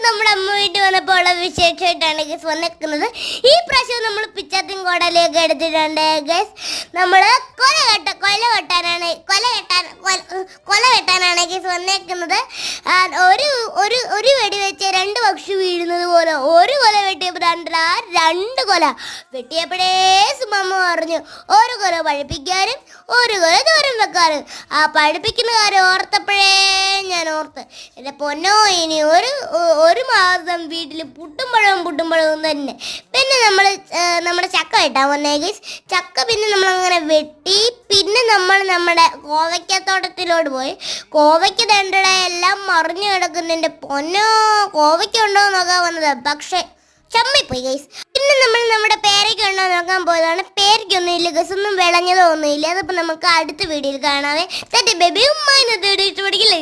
നമ്മുടെ അമ്മ വീട്ടിൽ വന്നപ്പോൾ ഉള്ള വിശേഷമായിട്ടാണ് ഗസ് വന്നിരിക്കുന്നത്. ഈ പ്രാവശ്യം നമ്മൾ പിച്ചാത്തിൻ കോടലിയൊക്കെ എടുത്തിട്ടുണ്ട് ഗസ്. നമ്മൾ കൊല കെട്ടാനാണ് ഗസ് വന്നേക്കുന്നത്. ഒരു വെടി വെച്ച് രണ്ട് പക്ഷി വീഴുന്നത് പോലെ ഒരു കൊല വെട്ടിയപ്പോൾ രണ്ട് കൊല വെട്ടിയപ്പോഴേ സുമമ്മ പറഞ്ഞു ഒരു കൊല പഴുപ്പിക്കാനും ഒരു കൊല ദൂരം വെക്കാനും. ആ പഴുപ്പിക്കുന്ന കാര്യം ഓർത്തപ്പോഴേ ഞാൻ ഓർത്ത് എൻ്റെ പൊന്നോ, ഇനി ഒരു മാസം വീട്ടിൽ പുട്ടുമ്പഴവും തന്നെ. പിന്നെ നമ്മുടെ ചക്ക വെട്ടാൻ വന്നേ ഗൈസ്. ചക്ക പിന്നെ നമ്മളങ്ങനെ വെട്ടി പിന്നെ നമ്മുടെ കോവയ്ക്കത്തോട്ടത്തിലോട്ട് പോയി. കോവയ്ക്ക തണ്ടട എല്ലാം മറിഞ്ഞു കിടക്കുന്നു. എൻ്റെ പൊന്നോ, കോവയ്ക്ക ഉണ്ടോ നോക്കാൻ വന്നത്, പക്ഷേ ചമ്മിപ്പോയി ഗൈസ്. പിന്നെ നമ്മുടെ പേരയ്ക്ക ഉണ്ടോ നോക്കാൻ പോയതാണ്. പേരയ്ക്കൊന്നും ഇല്ല ഗൈസ്, ഒന്നും വിളഞ്ഞതോ ഒന്നും ഇല്ല. അതിപ്പോൾ നമുക്ക് അടുത്ത വീഡിയോയിൽ കാണാവേ. ബേബി ഉമ്മ ഇഷ്ടപ്പെടിക്കില്ല.